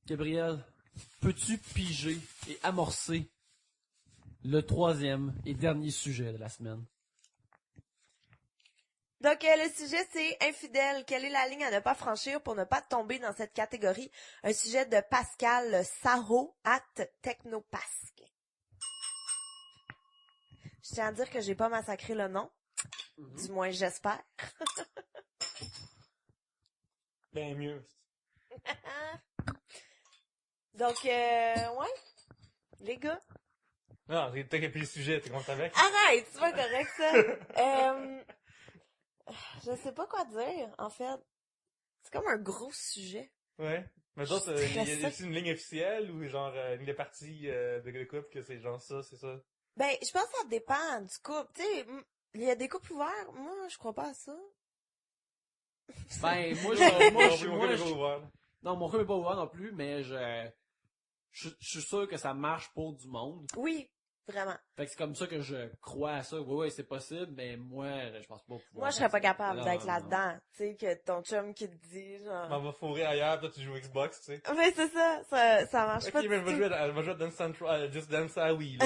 Gabriel, peux-tu piger et amorcer le troisième et dernier sujet de la semaine? Donc, le sujet, c'est infidèle. Quelle est la ligne à ne pas franchir pour ne pas tomber dans cette catégorie? Un sujet de Pascal Sarro, @technopasque. Je tiens à dire que j'ai pas massacré le nom. Du moins, j'espère. Ben mieux. Donc, ouais. Les gars. Non, t'as qu'à le sujet, t'es content avec? Arrête, c'est pas correct, ça. Je sais pas quoi dire, en fait. C'est comme un gros sujet. Ouais. Mais d'autres, Je suis il y a stressée. une ligne officielle ou genre une ligne de partie de couple que c'est genre ça, c'est ça? Ben, je pense que ça dépend du couple. Tu sais, il y a des couples ouverts. Moi, je crois pas à ça. Ben, moi, Non, mon couple est pas ouvert non plus, mais je suis sûr que ça marche pour du monde. Oui, vraiment. Fait que c'est comme ça que je crois à ça. Ouais, c'est possible, mais moi, je pense pas pouvoir. Moi, je serais pas capable Non, d'être non. là-dedans. Tu sais, que ton chum qui te dit, genre... On va fourrer ailleurs, toi tu joues Xbox, tu sais. Mais c'est ça, ça marche pas Ok, du mais je tout. vais jouer à Dance Central, Just Dance à Wii, là.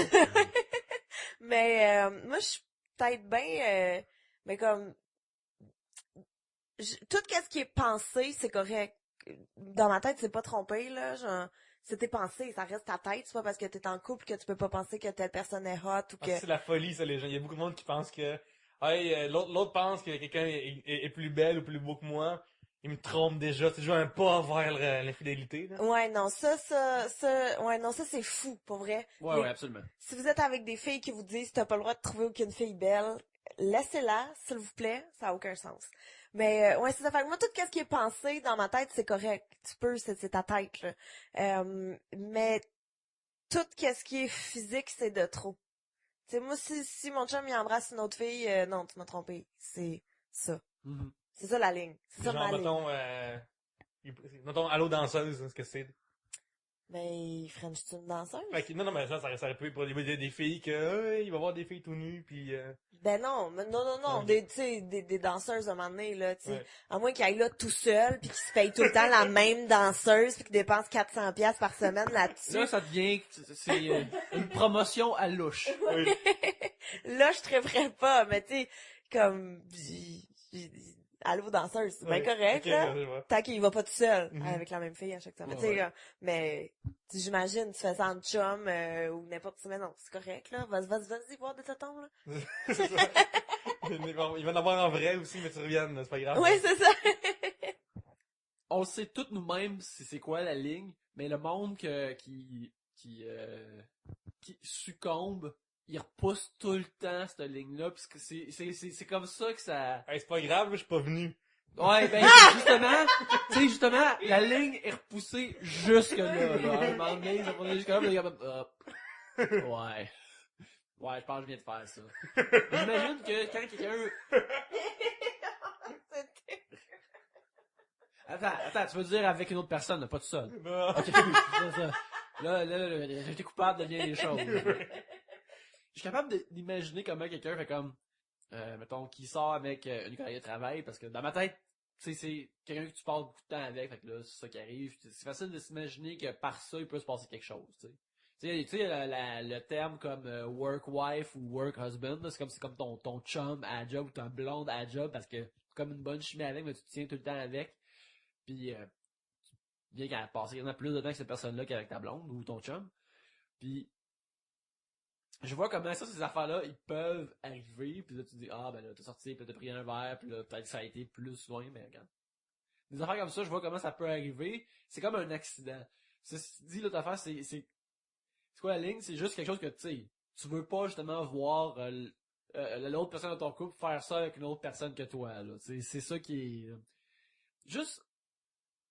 Mais moi, je suis peut-être bien... mais comme... tout ce qui est pensé, c'est correct. Dans ma tête, c'est pas trompé, là. Genre, c'est tes pensées, ça reste ta tête. C'est pas parce que t'es en couple que tu peux pas penser que telle personne est hot ou que... C'est la folie, ça, les gens. Il y a beaucoup de monde qui pense que, hey, l'autre pense que quelqu'un est plus belle ou plus beau que moi. Il me trompe déjà. C'est déjà un pas vers l'infidélité, là. Ouais, non, ouais, non, ça, c'est fou, pour vrai. Ouais, absolument. Si vous êtes avec des filles qui vous disent t'as pas le droit de trouver aucune fille belle, laissez-la, s'il vous plaît, ça a aucun sens. Mais ouais, c'est ça. Fait que moi, tout ce qui est pensé dans ma tête, c'est correct. Tu peux, c'est ta tête, là. Mais tout ce qui est physique, c'est de trop. Tu sais, moi, si mon chum il embrasse une autre fille, non, tu m'as trompé. C'est ça. Mm-hmm. C'est ça la ligne. C'est ça ma ligne. Mettons, allô danseuse, ce que c'est. Ben, il french-tu une danseuse? Fait que, non, mais ça aurait pu pour des filles que, il va y avoir des filles tout nues, puis Ben non, non. Okay. Tu sais, des danseuses à un moment donné, là, tu sais. Ouais. À moins qu'il aille là tout seul, puis qu'il se paye tout le temps la même danseuse, puis qu'il dépense 400$ par semaine là-dessus. Là, ça devient, c'est une promotion à louche. Oui. Là, je triperais pas, mais tu sais, comme, allô danseuse, c'est bien correct, Okay, là. ouais. Tant qu'il va pas tout seul, Mhm. avec la même fille à chaque fois. Ouais, Tu sais, ouais. là, mais, j'imagine, tu fais ça en chum, ou n'importe quoi, mais non, c'est correct, là. Vas-y voir de septembre, là. C'est ça. Il va en avoir en vrai aussi, mais tu reviennes, c'est pas grave. Oui, c'est ça. On sait toutes nous-mêmes c'est quoi la ligne, mais le monde qui succombe, il repousse tout le temps cette ligne-là, puisque c'est comme ça que ça... Hey, c'est pas grave, je suis pas venu. Ouais, ben, justement, la ligne est repoussée jusque-là, là. À un moment donné, ils ont posé jusque-là, puis il y a comme, hop. Ouais. Ouais, je pense que je viens de faire ça. J'imagine que quand quelqu'un... Attends, tu veux dire avec une autre personne, pas tout seul. Non. Ok, c'est ça. Là, j'ai été coupable de bien des choses. Je suis capable d'imaginer comment quelqu'un fait comme, mettons, qui sort avec une collègue de travail, parce que dans ma tête, tu sais, c'est quelqu'un que tu passes beaucoup de temps avec, fait que là, c'est ça qui arrive. C'est facile de s'imaginer que par ça, il peut se passer quelque chose, tu sais. Tu sais, le terme comme work wife ou work husband, là, c'est comme ton chum à la job ou ton blonde à la job, parce que comme une bonne chimie avec, mais tu te tiens tout le temps avec. Puis, bien qu'elle a passé quasiment plus de temps avec cette personne-là qu'avec ta blonde ou ton chum. Puis, je vois comment ça, ces affaires-là, ils peuvent arriver. Puis là, tu dis, ah, ben là, t'es sorti, puis t'as pris un verre, puis là, peut-être que ça a été plus loin, mais regarde. Des affaires comme ça, je vois comment ça peut arriver. C'est comme un accident. Ceci dit, l'autre affaire, c'est quoi la ligne? C'est juste quelque chose que, tu sais, tu veux pas justement voir l'autre personne de ton couple faire ça avec une autre personne que toi, là. C'est ça qui est... juste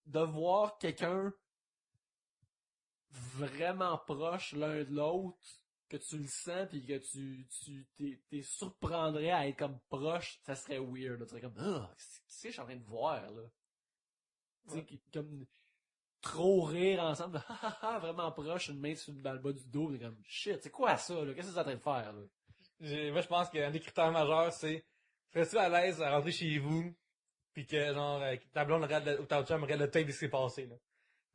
de voir quelqu'un vraiment proche l'un de l'autre, que tu le sens pis que t'es surprendrais à être comme proche, ça serait weird, là. Tu serais comme, ah, qu'est-ce que je suis en train de voir, là? Tu sais, comme, trop rire ensemble, vraiment proche, une main dans le bas du dos, t'es comme, shit, c'est quoi ça, là? Qu'est-ce que t'es en train de faire, là? Moi, je pense qu'un des critères majeurs, c'est, serais-tu à l'aise à rentrer chez vous, pis que, genre, ta blonde regarde ou ta chum regarde le tape de ce qui s'est passé, là.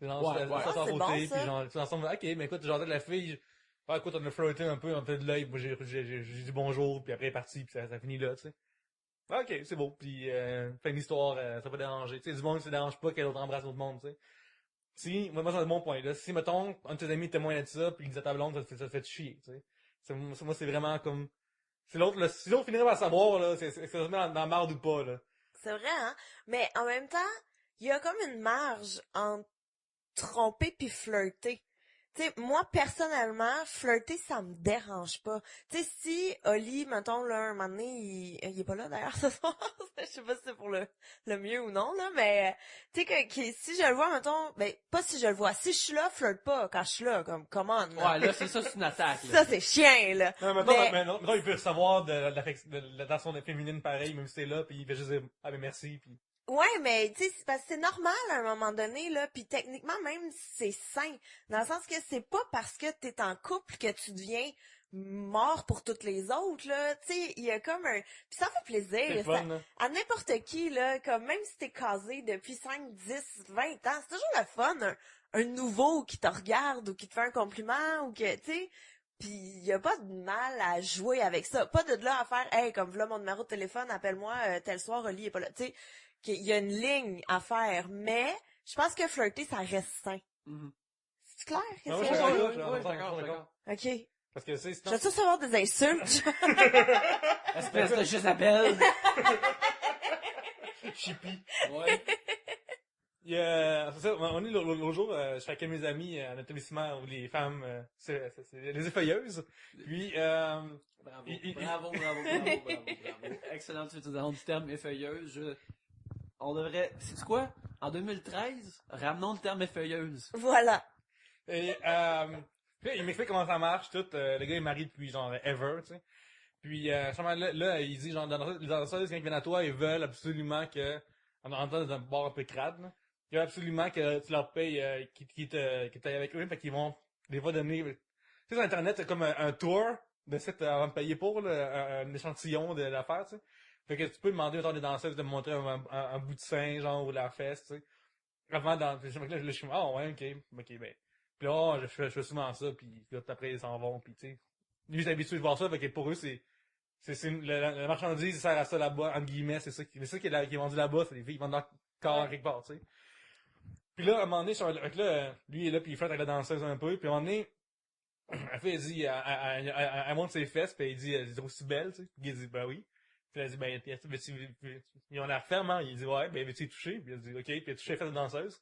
C'est genre, Ouais, ça ouais. à Ah, c'est côté, bon, puis ça. genre, tu ensemble, ok, mais écoute, genre, de la fille, ah, écoute, on a flirté un peu de l'œil, moi, j'ai dit bonjour, puis après, elle est parti, puis ça finit là, tu sais. Ah, ok, c'est beau, puis fin d'histoire, ça va déranger, tu sais, du monde, ça dérange pas qu'elle autre embrasse l'autre monde, tu sais. Si, moi, c'est un bon point, là. Si, mettons, un de tes amis témoigne de ça, puis il dit à ta blonde, ça te fait chier, tu sais. Moi, c'est vraiment comme, si l'autre finirait par savoir, là, c'est se met dans la marde ou pas, là. C'est vrai, hein? Mais en même temps, il y a comme une marge entre tromper puis flirter. Tu sais, moi, personnellement, flirter, ça me dérange pas. Tu sais, si Oli, mettons, là, un moment donné, il est pas là, d'ailleurs, ce soir. Je sais pas si c'est pour le mieux ou non, là, mais, tu sais, si je le vois, mettons, ben, pas si je le vois. Si je suis là, flirte pas quand je suis là, comme, come on, là. Ouais, là, c'est une attaque, là. Ça, c'est chien, là. Non, mettons, Mais- mettons, il peut recevoir de l'attention féminine pareil, même si t'es là, puis il fait juste dire, ah, ben merci, puis Ouais, mais tu sais, c'est parce que c'est normal à un moment donné, là, puis techniquement même c'est sain, dans le sens que c'est pas parce que t'es en couple que tu deviens mort pour toutes les autres, là, tu sais, il y a comme un... Puis ça fait c'est plaisir, le fun, là. à n'importe qui, là, comme même si t'es casé depuis 5, 10, 20 ans, c'est toujours le fun, un nouveau qui te regarde ou qui te fait un compliment ou que, tu sais... Puis il y a pas de mal à jouer avec ça, pas de là à faire, hey, comme voilà mon numéro de téléphone, appelle-moi tel soir, Oli est pas là, tu sais. Qu'il y a une ligne à faire, mais je pense que flirter, ça reste sain. Mhm. C'est clair? Ah, Qu'est-ce ouais, que je je suis veux d'accord, dire? Ouais, d'accord. OK. Parce que, c'est, Je vais tous avoir des insultes. Espèce de Jezabel. chippy. Ouais. C'est ça, on est l'autre jour, je suis avec mes amis à un établissement où les femmes, c'est les effeuilleuses. Puis, Bravo. Il- Bravo. Excellente utilisation du terme effeuilleuse. On devrait, c'est quoi? En 2013, ramenons le terme effeuilleuse. Voilà. et, puis il m'explique comment ça marche, tout. Le gars est marié depuis, genre, ever, tu sais. Puis, justement, là, il dit, genre, les danseuses, quand ils viennent à toi, ils veulent absolument que, en temps dans un bar un peu crade, là, ils veulent absolument que tu leur payes, qu'ils t'aillent avec eux, fait qu'ils vont, des fois, donner, tu sais, sur Internet, c'est comme un tour de site avant de payer pour, là, un échantillon de l'affaire, tu sais. Fait que tu peux demander, autant des danseuses de me montrer un bout de sein, genre, ou de la fesse, tu sais. Avant, là, je suis, ah, ouais, ok, ben. Puis là, je fais souvent ça, puis là, après, ils s'en vont, puis tu sais. Lui, il est habitué de voir ça, fait que pour eux, la marchandise sert à ça là-bas, entre guillemets, c'est ça qui est vendu là-bas, c'est des filles qui vendent dans le corps quelque part, tu sais. Puis là, à un moment donné, avec là, lui il est là, puis il flotte avec la danseuse un peu, puis à un moment donné, elle fait, elle dit, elle monte ses fesses, puis elle dit, elle est aussi belle, tu sais. Puis il dit, ben oui. Puis elle dit, ben, ils ont l'air ferme, hein. Il dit, ouais, ben, veux-tu y toucher? Puis elle dit, ok, puis elle touche les fesses de la danseuse.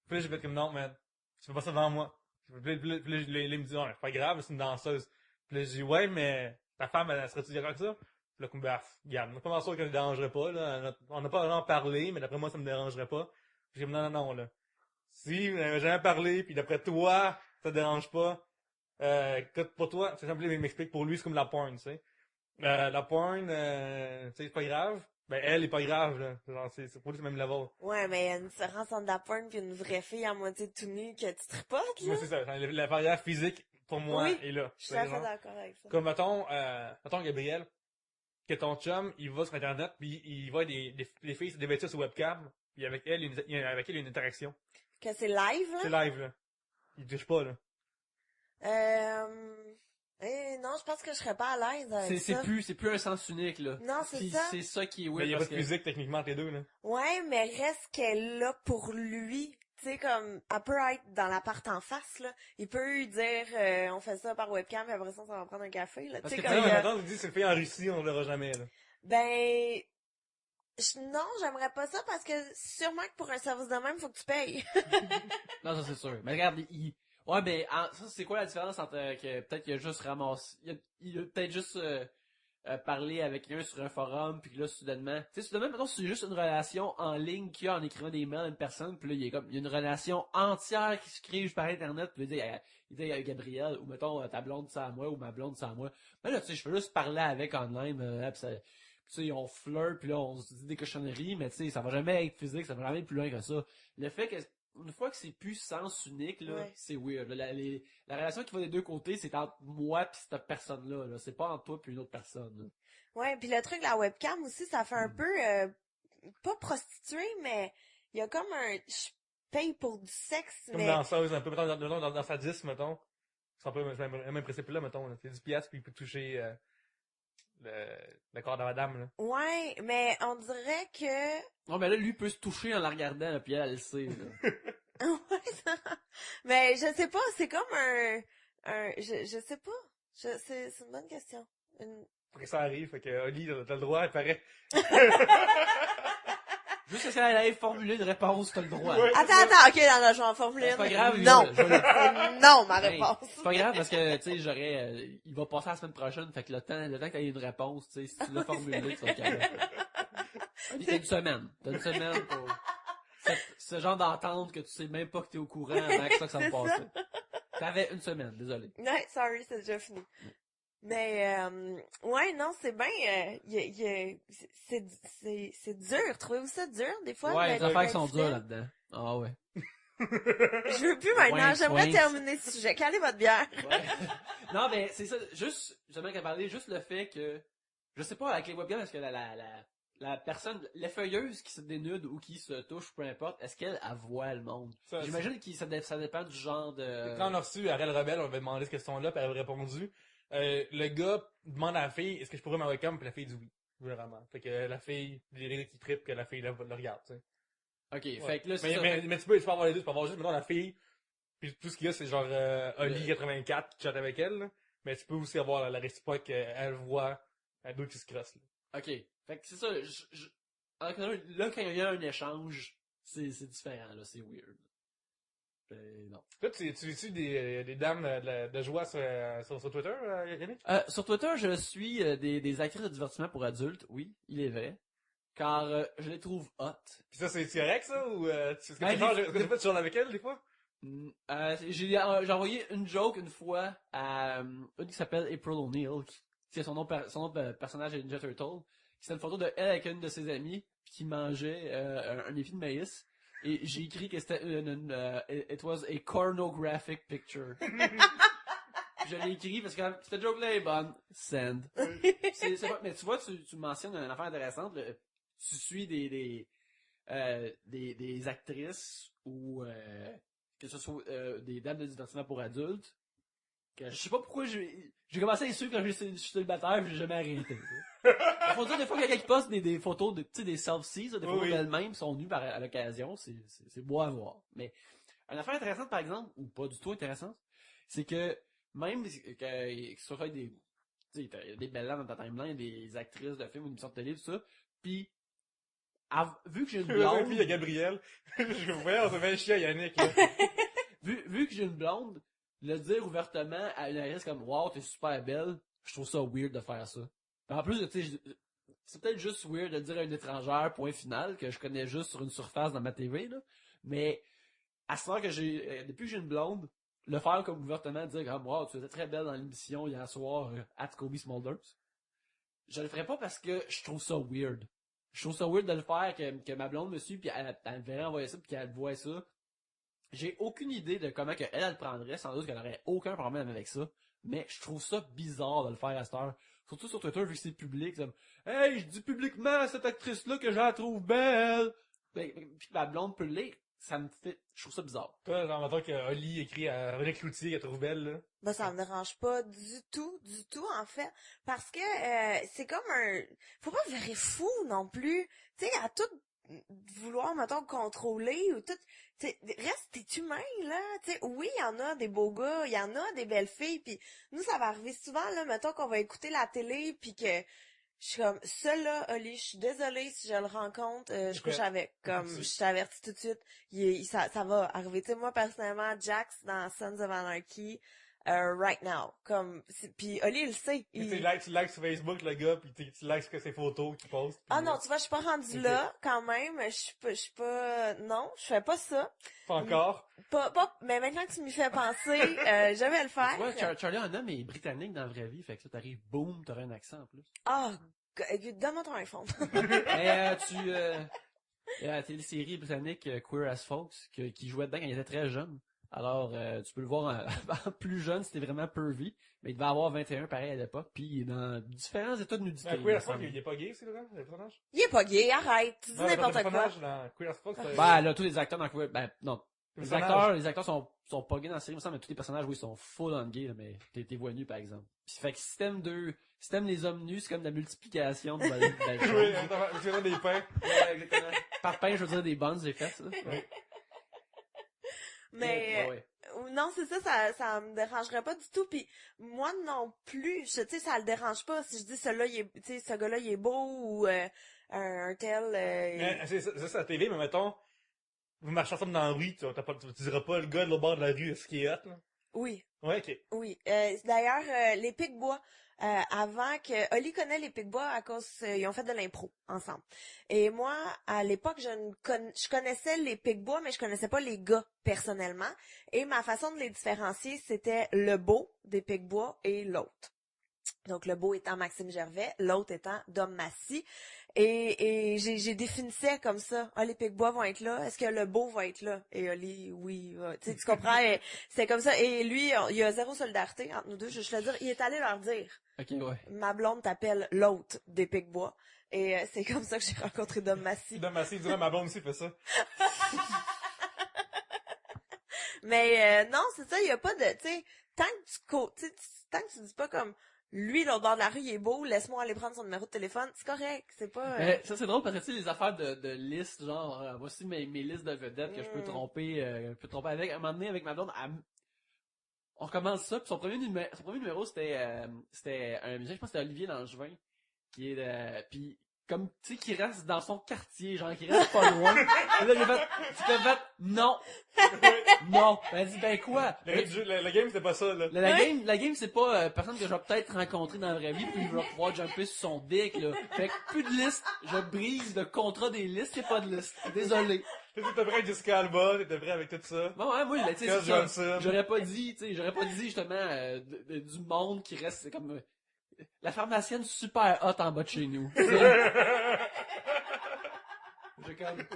Puis là, j'ai fait comme, non, man, tu fais pas ça devant moi. Puis là, il me dit, non, c'est pas grave, c'est une danseuse. Puis là, je dis, ouais, mais ta femme, elle serait-tu d'accord avec ça? Puis là, comme, bah, regarde, moi, pas sûr qu'elle ne dérangerait pas, là. On n'a pas vraiment parlé, mais d'après moi, ça me dérangerait pas. Puis j'ai dit, non, là. Si vous n'avez jamais parlé, puis d'après toi, ça te dérange pas, écoute, pour toi, c'est simple, il m'explique, pour lui, c'est comme la porn, tu sais. La porn, tu sais, c'est pas grave. Ben, elle est pas grave, là. Genre, c'est pour lui, c'est le même level. Ouais, mais il y a une différence entre la porn puis une vraie fille à moitié tout nue que tu tripotes, là. Moi, c'est ça. La barrière physique, pour moi, Oui, est là. Je suis tout à fait d'accord avec ça. Comme, mettons, Gabriel, que ton chum, il va sur Internet, puis il voit des filles se dévêtir sur webcam, puis avec elle, il y a une interaction. Que c'est live, C'est là? live, là. Il touche pas, là. Non, je pense que je serais pas à l'aise avec C'est ça. c'est plus un sens unique, là. Non, c'est Puis ça. c'est ça qui est Mais weird. il y a pas parce de que- physique, techniquement, entre les deux, là. Ouais, mais reste qu'elle est là pour lui. Tu sais, comme, elle peut être dans l'appart en face, là. Il peut lui dire, on fait ça par webcam, puis après ça va prendre un café, là. Tu Parce sais, que comme, Non, mais maintenant, tu dis, c'est le fait en Russie, on le verra jamais, là. ben, non, j'aimerais pas ça parce que sûrement que pour un service de même, faut que tu payes. Non, ça c'est sûr. Mais regarde, ouais, mais ça c'est quoi la différence entre que peut-être qu'il a juste ramassé, il a peut-être juste parlé avec quelqu'un sur un forum, puis que là soudainement, tu sais, soudainement, maintenant c'est juste une relation en ligne qu'il y a en écrivant des mails à une personne, puis là il y a une relation entière qui se crée juste par internet, puis il dit Gabriel, ou mettons ta blonde c'est à moi, ou ma blonde c'est à moi. Mais là tu sais, je peux juste parler avec online, puis ça. Tu sais, on flirt, puis là, on se dit des cochonneries, mais tu sais, ça va jamais être physique, ça va jamais être plus loin que ça. Le fait que, une fois que c'est plus sens unique, là, Ouais. c'est weird. La relation qui va des deux côtés, c'est entre moi pis cette personne-là, là. C'est pas entre toi puis une autre personne, là. Ouais, puis le truc, la webcam aussi, ça fait un peu, pas prostitué, mais il y a comme un, payent pour du sexe, Comme mais... danseuse, un peu, mettons, dans sa 10, mettons. C'est un peu le même principe là, mettons. Là. C'est 10 piastres, puis il peut toucher le corps de madame, là. Ouais, mais on dirait que... Non, mais là, lui peut se toucher en la regardant, là, puis elle le sait, là. Ouais, ça... Mais je sais pas, c'est comme je sais pas. C'est une bonne question. Faut que ça arrive, fait que Oli, t'as le droit, il paraît. Juste si elle avait formulé une réponse, t'as le droit. Ouais. Attends, ok, non, je vais en formuler C'est pas une. grave, Non. je vais C'est non, ma Hey, réponse. c'est pas grave parce que, tu sais, il va passer la semaine prochaine, fait que le temps que t'aies une réponse, tu sais, si tu l'as formulé, tu vas être capable. T'as une semaine. T'as une semaine pour ce genre d'entente que tu sais même pas que t'es au courant avant que ça me C'est passe. T'avais une semaine, désolé. Ouais, sorry, c'est déjà fini. Mais, ouais, non, c'est bien, c'est dur. Trouvez-vous ça dur, des fois? Ouais, les d'être affaires qui sont fidèle? dures là-dedans. Ah ouais. Je veux plus maintenant, Winks, j'aimerais winks. terminer ce sujet. Calez votre bière. Ouais. Non, mais c'est ça, juste, j'aimerais qu'à parler, juste le fait que, je sais pas, avec les webcams, est-ce que la personne, l'effeuilleuse qui se dénude ou qui se touche, peu importe, est-ce qu'elle voit le monde? Ça, J'imagine que ça dépend du genre de... Quand on a reçu Ariel Rebelle, on avait demandé cette question-là, puis elle avait répondu. Le gars demande à la fille, est-ce que je pourrais ma webcam, puis la fille dit oui. Vraiment. Fait que la fille, les gars qui trippent, que la fille le regarde, tu sais. Ok, Ouais. fait que là, c'est ça. Mais tu peux avoir les deux, tu peux avoir juste, mettons, la fille, puis tout ce qu'il y a, c'est genre Oli84 qui chatte avec elle, là. Mais tu peux aussi avoir la réciproque qu'elle voit deux qui se crossent, là. Ok, fait que c'est ça, là, quand il y a un échange, c'est différent, là, c'est weird. Non. Toi, tu es-tu des dames de joie sur Twitter, Yannick? Sur Twitter, je suis des actrices de divertissement pour adultes, oui, il est vrai. Car je les trouve hot. Pis ça, c'est correct, ça? Ou est-ce que Ben, tu fais toujours avec elle, des fois? J'ai envoyé une joke une fois à une qui s'appelle April O'Neil, qui est son nom de personnage de Ninja Turtle. C'est une photo de elle avec une de ses amies qui mangeait un épi de maïs. Et j'ai écrit que c'était it was a cornographic picture. Je l'ai écrit parce que cette joke-là est bonne. Send. Mais tu vois, tu mentionnes une affaire intéressante. Tu suis des actrices ou que ce soit des dames de divertissement pour adultes. Que je sais pas pourquoi j'ai commencé à les suivre quand je suis célibataire, j'ai jamais arrêté. Il faut dire des fois quelqu'un qui poste des photos de, tu sais, des selfies, des photos d'elles-mêmes sont nues à l'occasion, c'est beau à voir. Mais une affaire intéressante par exemple, ou pas du tout intéressante, c'est que même que ce soit des, tu sais, il y a des belles dames dans ta timeline, des actrices de films ou d'émissions de télé, tout ça, puis vu que j'ai une blonde, Puis il y a Gabriel. Je voyais, on se fait chier à Yannick, là. vu que j'ai une blonde, le dire ouvertement à une actrice comme wow, t'es super belle, je trouve ça weird de faire ça. En plus, tu sais, c'est peut-être juste weird de dire à une étrangère, point final, que je connais juste sur une surface dans ma TV, là. Mais, à ce moment que depuis que j'ai une blonde, le faire comme ouvertement, dire comme wow, tu étais très belle dans l'émission hier soir, at Kobe Smulders. Je le ferais pas parce que je trouve ça weird. Je trouve ça weird de le faire, que ma blonde me suit, puis elle me verrait envoyer ça, puis qu'elle voit ça. J'ai aucune idée de comment elle le prendrait, sans doute qu'elle aurait aucun problème avec ça, mais je trouve ça bizarre de le faire à cette heure. Surtout sur Twitter, vu que c'est public, comme « Hey, je dis publiquement à cette actrice-là que je la trouve belle! » Puis ma blonde peut le lire, ça me fait... Je trouve ça bizarre. Toi, genre, mettons que Oli écrit à René Cloutier qu'elle trouve belle, là. Ben, ça me dérange pas du tout, en fait. Parce que, c'est comme faut pas virer fou non plus. Tu sais, à tout vouloir, mettons, contrôler ou tout. Tu sais, t'es humain, là. Tu sais, oui, il y en a des beaux gars, il y en a des belles filles, puis nous, ça va arriver souvent, là, mettons qu'on va écouter la télé, puis que je suis comme, ça là, Oli, je suis désolée si je le rencontre, je couche avec. Comme, je t'avertis tout de suite, ça va arriver. Tu sais, moi, personnellement, Jax, dans Sons of Anarchy, right now. Comme, pis Oli, il le sait. Tu likes sur Facebook, le gars, pis tu likes que ses photos qu'il poste. Ah non, tu vois, je suis pas rendue là, quand même. Je suis pas, non, je fais pas ça. Pas encore. Mais maintenant que tu m'y fais penser, je vais le faire. Ouais, Charlie Hunnam est britannique dans la vraie vie, fait que là, t'arrives, boum, t'aurais un accent en plus. Ah, donne-moi ton iPhone. Mais il y a la télésérie britannique Queer as Folks qui jouait dedans quand il était très jeune. Alors, tu peux le voir en plus jeune, c'était vraiment pervy, mais il devait avoir 21 pareil à l'époque, puis il est dans différents états de nudité. Mais il Queer me as Folk, semble. il est pas gay, c'est là, le personnage? Il est pas gay, arrête, tu dis Non, le n'importe quoi. personnage dans Queer as Folk, c'est... Ben, là, tous les acteurs dans ben, non. Le Les personnage. acteurs sont pas gays dans la série, il me semble, mais tous les personnages, oui, sont full on gay, là, mais t'es voix nu, par exemple. Puis, fait que si t'aimes les hommes nus, c'est comme de la multiplication de belles choses. Oui, c'est vraiment des pains. Ouais, exactement. Par pain, je veux dire des buns, j'ai fait, ça. Ouais. Mais, Ouais. non, c'est ça me dérangerait pas du tout, puis moi non plus, tu sais, ça le dérange pas si je dis celui-là, tu sais, ce gars-là, il est beau, ou un tel... Mais c'est la TV, mais mettons, vous marchez ensemble dans la rue, tu diras pas le gars de l'autre bord de la rue, ce qui est hot, là. Oui. Ouais, ok. Oui. D'ailleurs, les Pic-Bois, avant que... Oli connaît les Pic-Bois à cause... ils ont fait de l'impro ensemble. Et moi, à l'époque, je connaissais les Pic-Bois, mais je connaissais pas les gars personnellement. Et ma façon de les différencier, c'était le beau des Pic-Bois et l'autre. Donc, le beau étant Maxime Gervais, l'autre étant Dom Massy. Et j'ai définissais comme ça. Ah, les Pic-Bois vont être là. Est-ce que le beau va être là? Et Oli, oui. Tu sais, tu comprends? C'est comme ça. Et lui, il y a zéro solidarité entre nous deux. Je veux dire, il est allé leur dire. Ok, ouais. Ma blonde t'appelle l'autre des Pic-Bois. Et c'est comme ça que j'ai rencontré Dom Massy. Dom Massy, il dirait, ma blonde aussi fait ça. Mais non, c'est ça, il y a pas de... Tu sais, tant que tu dis pas comme... Lui, l'autre bord de la rue, il est beau, laisse-moi aller prendre son numéro de téléphone. C'est correct, c'est pas... Mais ça, c'est drôle parce que, tu sais, les affaires de listes, genre, voici mes listes de vedettes que je peux tromper avec. À un moment donné, avec ma blonde, on recommence ça, puis son premier numéro, c'était un musicien, je pense que c'était Olivier Langevin, qui est puis comme, tu sais, qui reste dans son quartier, genre, qui reste pas loin. Et là, j'ai fait, non. Non. Elle dit, ben quoi? Le game, c'était pas ça, là. La game, c'est pas personne que je vais peut-être rencontrer dans la vraie vie, puis je vais pouvoir jumper sur son dick, là. Fait que plus de liste, je brise le contrat des listes, c'est pas de liste. Désolé. T'étais prêt avec Jessica Alba, t'étais prêt avec tout ça. Bon, ouais, moi, tu sais, Gus c'est ça. Johnson. J'aurais pas dit justement, du monde qui reste, c'est comme, la pharmacienne super hot en bas de chez nous.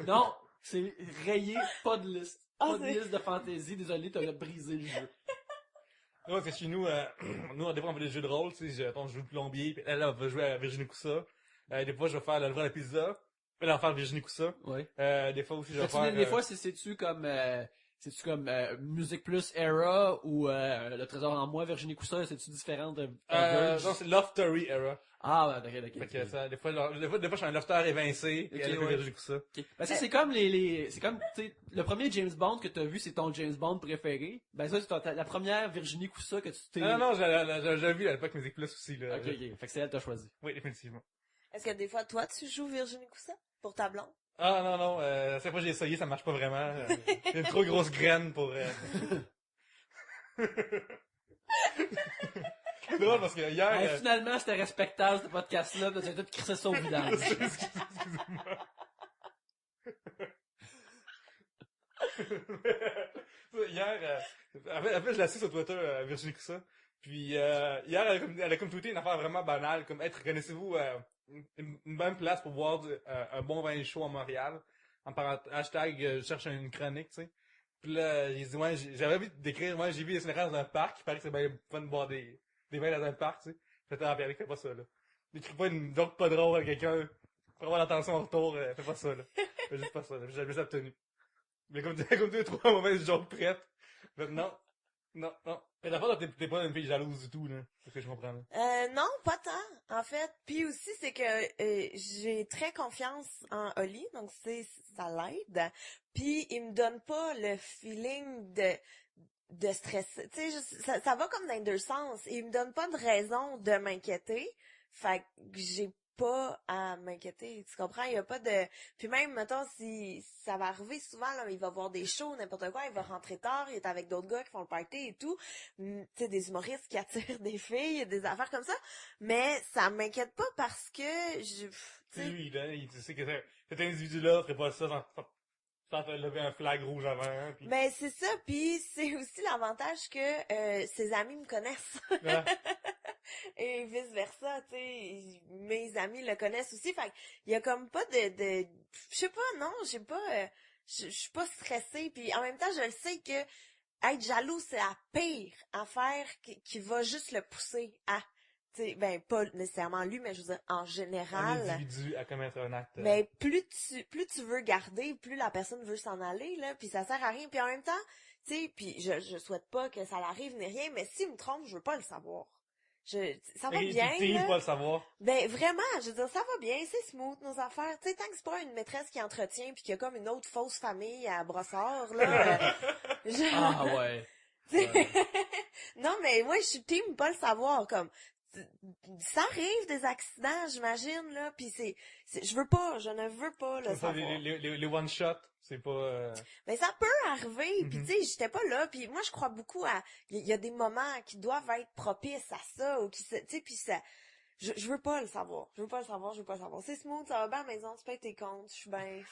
Non, c'est rayé, pas de liste. Pas de liste de fantaisie, désolé, t'as brisé le jeu. Ouais, c'est chez nous, nous, des fois, on fait des jeux de rôle, tu sais, je joue le plombier, puis elle va jouer à Virginie Coussa. Des fois, je vais faire la pizza, elle va faire Virginie Coussa. Ouais. Des fois aussi, je vais faire... Des fois, c'est-tu comme Musique Plus Era ou Le Trésor en moi, Virginie Coussa, c'est-tu différent de non, c'est Love Story Era. Ah, ouais, d'accord. Fait que ça, des fois, je suis un lofter évincé, puis Ok, elle fait ouais. Virginie Coussa. Okay. Ben, ça, c'est comme, tu sais, le premier James Bond que t'as vu, c'est ton James Bond préféré. Ben, ça, c'est la première Virginie Coussa que tu t'es... Non, j'ai vu à l'époque Musique Plus aussi, là. Ok. Fait que c'est elle que t'as choisi. Oui, définitivement. Est-ce que des fois, toi, tu joues Virginie Coussa pour ta blonde? Ah, non, chaque fois que j'ai essayé, ça marche pas vraiment. J'ai une trop grosse graine pour... C'est drôle parce que hier... Hey, finalement, c'était respectable, ce podcast-là, t'as tout crissé ça au vidange. Excusez-moi. Hier, en fait, je l'ai assis sur Twitter, Virginie Coussa. Puis hier, elle a comme tweeté une affaire vraiment banale, comme « Connaissez-vous une bonne place pour boire un bon vin chaud à Montréal? » En parlant hashtag, je cherche une chronique, tu sais. Puis là, j'ai dit « Ouais, j'avais envie d'écrire, moi j'ai vu des scénarios dans un parc, il paraît que c'est bien fun de boire des vins dans un parc, tu sais. » Fait ah, Pierre, fais pas ça, là. N'écris pas une joke pas drôle à quelqu'un pour avoir l'attention en retour, fais pas ça, là. Fais juste pas ça, là. J'ai abstenu. Mais comme 2-3 mauvaises jokes prêtes. Mais non. Mais d'abord, t'es pas une fille jalouse du tout, là. C'est ce que je comprends, là. Non, pas tant, en fait. Puis aussi, c'est que j'ai très confiance en Oli, donc ça l'aide. Puis il me donne pas le feeling de stress. Tu sais, ça va comme dans les deux sens. Il me donne pas de raison de m'inquiéter. Fait que j'ai pas à m'inquiéter, tu comprends? Il y a pas de... Puis même, mettons, si ça va arriver souvent, là, il va voir des shows, n'importe quoi, il va rentrer tard, il est avec d'autres gars qui font le party et tout. Tu sais, des humoristes qui attirent des filles, des affaires comme ça. Mais ça m'inquiète pas parce que je... C'est lui, là, il sait que cet individu-là ferait pas ça sans te lever un flag rouge avant, hein, pis... Ben, c'est ça, puis c'est aussi l'avantage que ses amis me connaissent. Ouais. Et vice versa, tu sais, mes amis le connaissent aussi, fait il y a comme pas de je sais pas, non, j'ai pas je suis pas stressée, puis en même temps je le sais que être jaloux, c'est la pire affaire qui va juste le pousser à, tu sais, ben, pas nécessairement lui, mais je veux dire, en Un général. individu à commettre un acte. Mais plus tu veux garder, plus la personne veut s'en aller, là, puis ça sert à rien. Puis en même temps, tu sais, puis je souhaite pas que ça l'arrive ni rien, mais s'il me trompe, je veux pas le savoir. Ça va bien, là. Pas le savoir. Ben, vraiment, je veux dire, ça va bien, c'est smooth, nos affaires. Tu sais, tant que c'est pas une maîtresse qui entretient puis qu'il y a comme une autre fausse famille à Brossard, là. Ah ouais. Ouais. Non, mais moi, je suis team pas le savoir, comme, ça arrive des accidents, j'imagine, là, pis je ne veux pas le Ça, savoir. les one-shots, c'est pas... Mais ça peut arriver, puis Mhm. tu sais, j'étais pas là, puis moi, je crois beaucoup à, il y a des moments qui doivent être propices à ça, ou qui se, tu sais, pis ça, je veux pas le savoir, je veux pas le savoir. C'est smooth, ça va bien à la maison, tu payes tes comptes, je suis bien,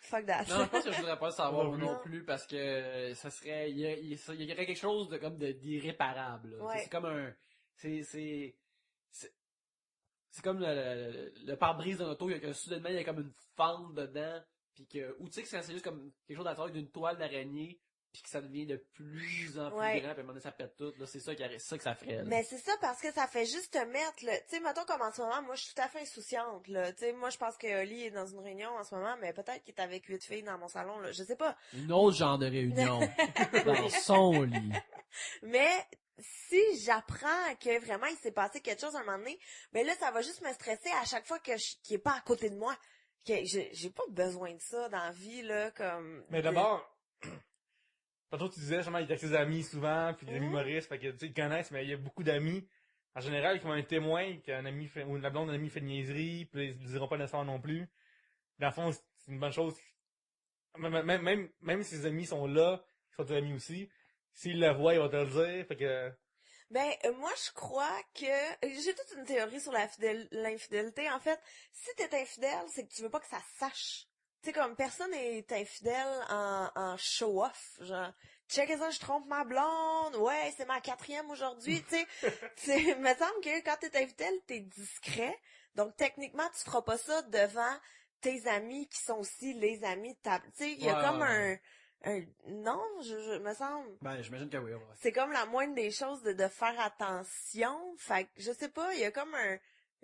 fuck that. Non, je pense que je voudrais pas le savoir Non, moi non non. plus parce que ça serait, il y aurait quelque chose de comme d'irréparable. Là. Ouais. C'est comme un, c'est, c'est comme le pare-brise d'un auto, que soudainement il y a comme une fente dedans, puis que, ou tu sais que c'est juste comme quelque chose à la taille d'une toile d'araignée, puis que ça devient de plus en plus Ouais. grand, puis à un moment donné, ça pète tout. Là, c'est ça c'est ça que ça ferait. Là. Mais c'est ça parce que ça fait juste te mettre, là. Tu sais, mettons comme en ce moment, moi, je suis tout à fait insouciante, là. Tu sais, moi, je pense que Oli est dans une réunion en ce moment, mais peut-être qu'il est avec 8 filles dans mon salon, là. Je sais pas. Une autre genre de réunion dans son lit. Mais si j'apprends que vraiment il s'est passé quelque chose à un moment donné, ben là, ça va juste me stresser à chaque fois qu'il est pas à côté de moi. Que j'ai pas besoin de ça dans la vie, là, comme... Mais d'abord, tantôt tu disais, justement, il est avec ses amis souvent, puis des amis Mhm. humoristes, fait que, tu sais, ils connaissent, mais il y a beaucoup d'amis, en général, qui vont être témoins qu'un ami fait, ou la blonde d'un ami fait de niaiserie, puis ils le diront pas nécessairement non plus. Dans le fond, c'est une bonne chose. Même si ses amis sont là, ils sont tes amis aussi, s'ils le voient, ils vont te le dire, fait que... Ben, moi, je crois que... J'ai toute une théorie sur l'infidélité. En fait, si t'es infidèle, c'est que tu veux pas que ça se sache. Tu sais, comme personne est infidèle en show-off. Genre, check ça, je trompe ma blonde. Ouais, c'est ma 4e aujourd'hui. Tu sais, il me semble que quand t'es infidèle, t'es discret. Donc, techniquement, tu feras pas ça devant tes amis qui sont aussi les amis de ta... Tu sais, il y a Ouais, comme ouais. Non, je me semble... Ben, j'imagine que oui, ouais. C'est comme la moindre des choses de faire attention. Fait que, je sais pas, il y a comme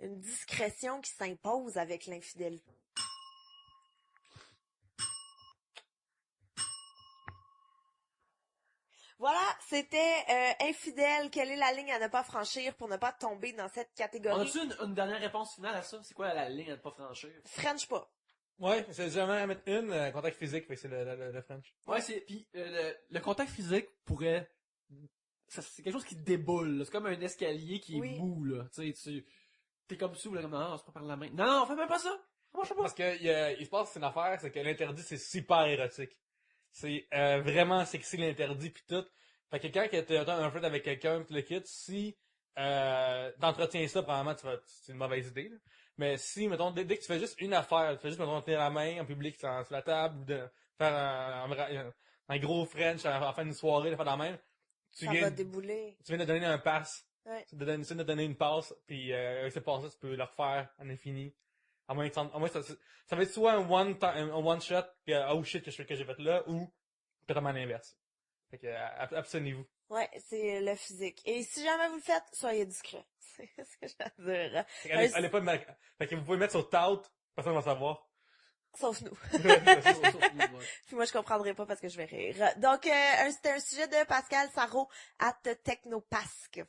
une discrétion qui s'impose avec l'infidélité. Voilà, c'était infidèle. Quelle est la ligne à ne pas franchir pour ne pas tomber dans cette On catégorie? a-tu une dernière réponse finale à ça? C'est quoi la ligne à ne pas franchir? French pas. Ouais, c'est jamais à mettre une, contact physique, fait que c'est le French. Ouais, puis le contact physique pourrait... c'est quelque chose qui déboule, là. C'est comme un escalier qui Oui. est mou, là. Tu sais, t'es comme sous, là, comme, non, on se prend par la main. Non, on fait même pas ça! Ça marche pas! Parce que il se passe une affaire, c'est que l'interdit, c'est super érotique. C'est vraiment sexy l'interdit pis tout. Fait que quand t'es un flirt avec quelqu'un pis le quittes, si t'entretiens ça, probablement c'est une mauvaise idée. Là. Mais si, mettons, dès que tu fais juste une affaire, tu fais juste mettons tenir la main en public sur la table ou de faire un gros French à la fin d'une soirée, de faire la même, tu Ça viens va débouler. tu viens de donner un pass. Ouais. Tu viens de donner une passe, puis avec ce passe-là, tu peux le refaire en infini. À moins que ça va être soit un one shot, puis oh shit que j'ai fait là, ou totalement l'inverse. Fait que abstenez-vous. Ouais, c'est le physique. Et si jamais vous le faites, soyez discret. C'est ce que j'ai à dire. Fait que allez pas fait que vous pouvez mettre sur tout, personne va savoir. Sauf nous. Sauf nous, ouais. Puis moi, je comprendrai pas parce que je vais rire. Donc, c'était un sujet de Pascal Sarro at Technopasque.